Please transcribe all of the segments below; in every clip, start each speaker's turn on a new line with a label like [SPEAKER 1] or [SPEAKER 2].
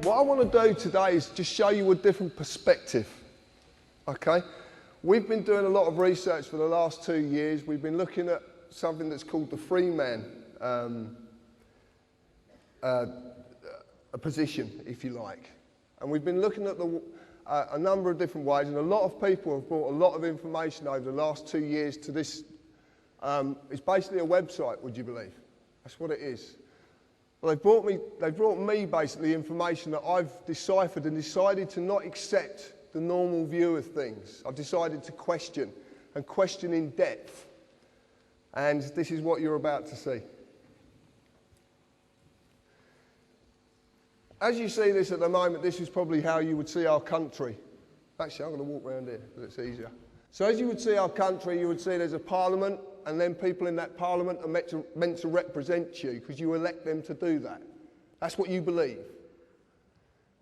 [SPEAKER 1] What I want to do today is just show you a different perspective, okay? We've been doing a lot of research for the last 2 years. We've been looking at something that's called the freeman a position, if you like. And we've been looking at a number of different ways, and a lot of people have brought a lot of information over the last 2 years to this. It's basically a website, would you believe? That's what it is. Well, they brought me basically information that I've deciphered and decided to not accept the normal view of things. I've decided to question, and question in depth. And this is what you're about to see. As you see this at the moment, this is probably how you would see our country. Actually, I'm going to walk around here, because it's easier. So as you would see our country, you would see there's a parliament, and then people in that parliament are meant to represent you, because you elect them to do that. That's what you believe.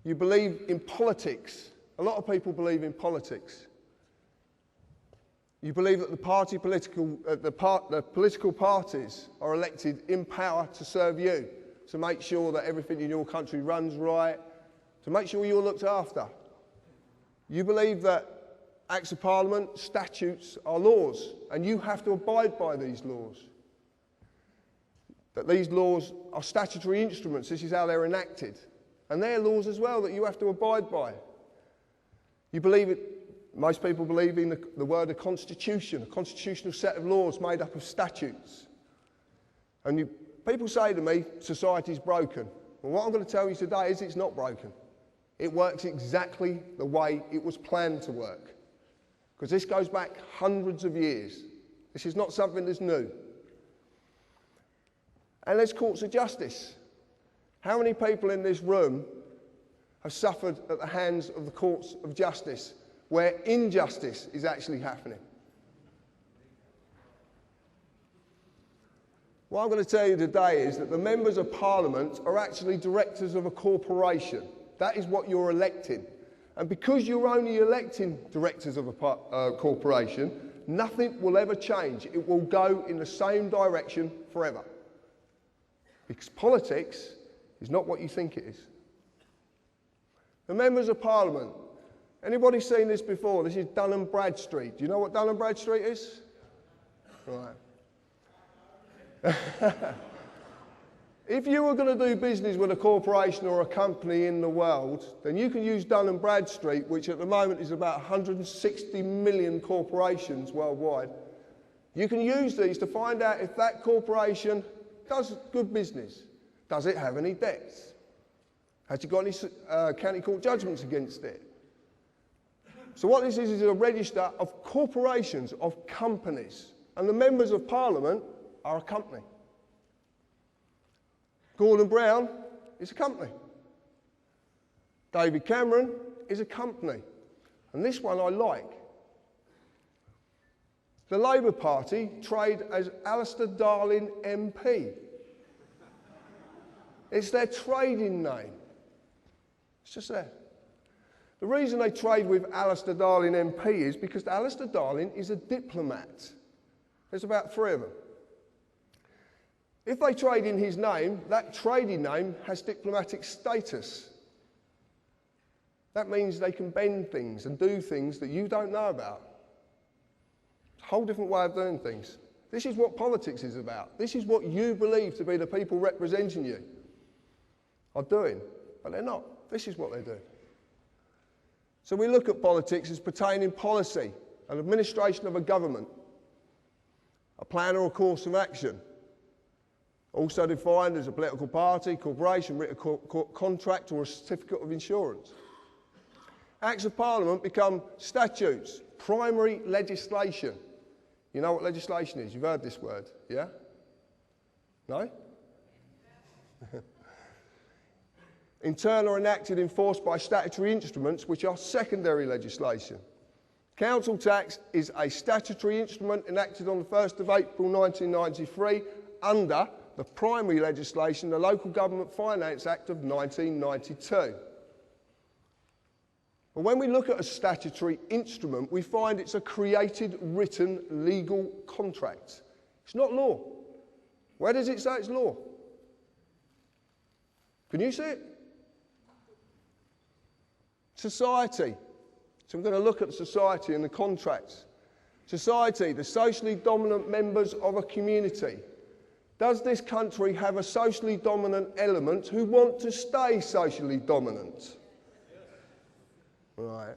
[SPEAKER 1] You believe in politics. A lot of people believe in politics. You believe that the political parties are elected in power to serve you, to make sure that everything in your country runs right, to make sure you're looked after. You believe that Acts of Parliament, statutes are laws, and you have to abide by these laws. That these laws are statutory instruments, this is how they're enacted. And they're laws as well that you have to abide by. You believe it, most people believe in the word a constitution, a constitutional set of laws made up of statutes. And people say to me, society's broken. Well, what I'm going to tell you today is it's not broken. It works exactly the way it was planned to work. Because this goes back hundreds of years. This is not something that's new. And there's courts of justice. How many people in this room have suffered at the hands of the courts of justice where injustice is actually happening? What I'm going to tell you today is that the members of Parliament are actually directors of a corporation. That is what you're electing. And because you're only electing directors of a corporation, nothing will ever change. It will go in the same direction forever. Because politics is not what you think it is. The members of Parliament. Anybody seen this before? This is Dun & Bradstreet. Do you know what Dun & Bradstreet is? Right. If you were going to do business with a corporation or a company in the world, then you can use Dun & Bradstreet, which at the moment is about 160 million corporations worldwide. You can use these to find out if that corporation does good business. Does it have any debts? Has it got any county court judgments against it? So what this is a register of corporations, of companies. And the members of Parliament are a company. Gordon Brown is a company. David Cameron is a company. And this one I like. The Labour Party trade as Alistair Darling MP. It's their trading name. It's just there. The reason they trade with Alistair Darling MP is because Alistair Darling is a diplomat. There's about 3 of them. If they trade in his name, that trading name has diplomatic status. That means they can bend things and do things that you don't know about. It's a whole different way of doing things. This is what politics is about. This is what you believe to be the people representing you are doing, but they're not. This is what they're doing. So we look at politics as pertaining policy, an administration of a government, a plan or a course of action. Also defined as a political party, corporation, written contract or a certificate of insurance. Acts of Parliament become statutes, primary legislation. You know what legislation is? You've heard this word, yeah? No? Internal enacted, enforced by statutory instruments which are secondary legislation. Council tax is a statutory instrument enacted on the 1st of April 1993 under the primary legislation, the Local Government Finance Act of 1992. But when we look at a statutory instrument, we find it's a created, written, legal contract. It's not law. Where does it say it's law? Can you see it? Society. So I'm going to look at society and the contracts. Society, the socially dominant members of a community. Does this country have a socially dominant element who want to stay socially dominant? Right.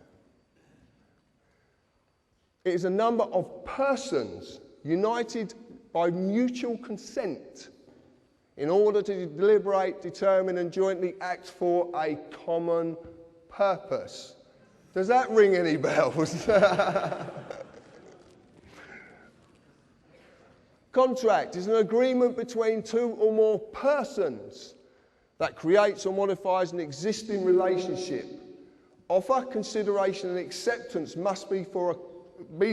[SPEAKER 1] It is a number of persons united by mutual consent in order to deliberate, determine and jointly act for a common purpose. Does that ring any bells? Contract is an agreement between two or more persons that creates or modifies an existing relationship. Offer, consideration and acceptance must be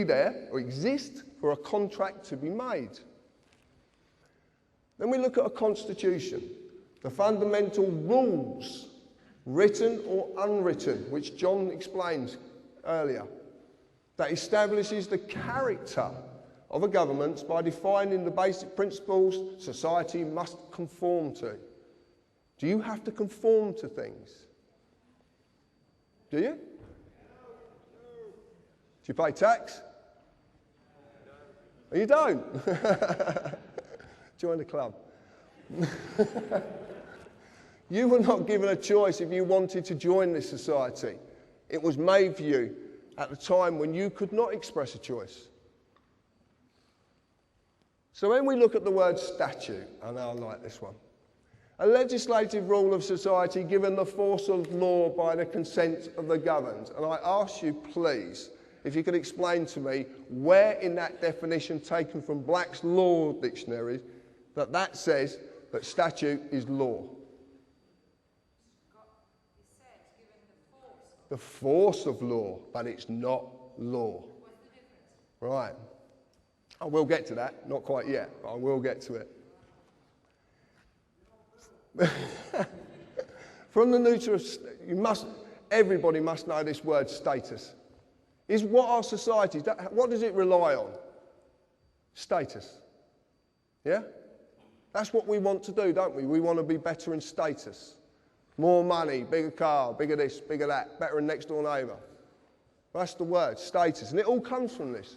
[SPEAKER 1] there or exist for a contract to be made. Then we look at a constitution, the fundamental rules, written or unwritten, which John explained earlier, that establishes the character of a government by defining the basic principles society must conform to. Do you have to conform to things? Do you? Do you pay tax? No. You don't? Join the club. You were not given a choice if you wanted to join this society. It was made for you at the time when you could not express a choice. So when we look at the word statute, I know I like this one, a legislative rule of society given the force of law by the consent of the governed. And I ask you, please, if you could explain to me where in that definition taken from Black's Law Dictionary that says that statute is law. The force of law, but it's not law.
[SPEAKER 2] What's the difference?
[SPEAKER 1] Right. I will get to that, not quite yet, but I will get to it. From the nutrient, everybody must know this word status. Is what our society, what does it rely on? Status. Yeah? That's what we want to do, don't we? We want to be better in status. More money, bigger car, bigger this, bigger that, better than next door neighbour. That's the word, status. And it all comes from this.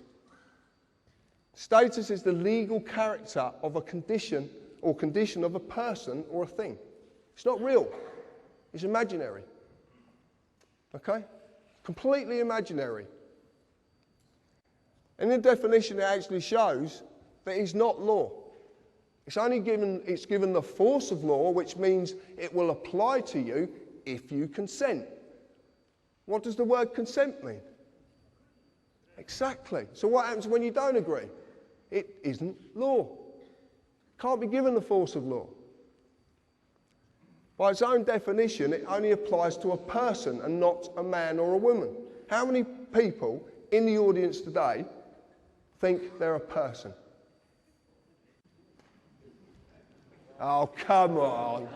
[SPEAKER 1] Status is the legal character of a condition or condition of a person or a thing. It's not real. It's imaginary. Okay? Completely imaginary. In the definition, it actually shows that it's not law. It's given the force of law, which means it will apply to you if you consent. What does the word consent mean? Exactly. So what happens when you don't agree? It isn't law. Can't be given the force of law. By its own definition, it only applies to a person and not a man or a woman. How many people in the audience today think they're a person? Oh, come on.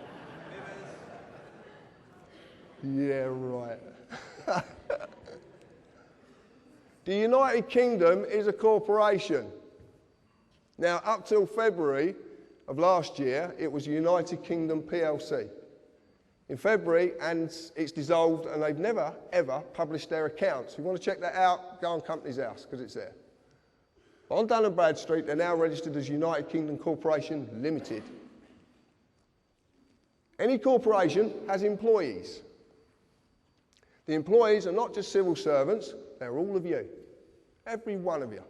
[SPEAKER 1] Yeah, right. The United Kingdom is a corporation. Now, up till February of last year, it was United Kingdom PLC. In February, and it's dissolved, and they've never, ever published their accounts. If you want to check that out, go on Companies House, because it's there. On Dun & Bradstreet, they're now registered as United Kingdom Corporation Limited. Any corporation has employees. The employees are not just civil servants, they're all of you. Every one of you.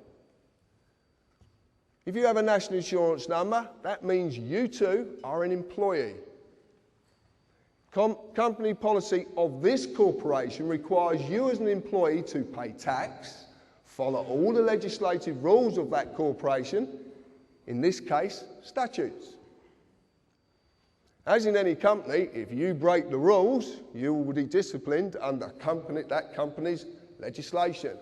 [SPEAKER 1] If you have a national insurance number, that means you too are an employee. Company policy of this corporation requires you as an employee to pay tax, follow all the legislative rules of that corporation, in this case, statutes. As in any company, if you break the rules, you will be disciplined under that company's legislation.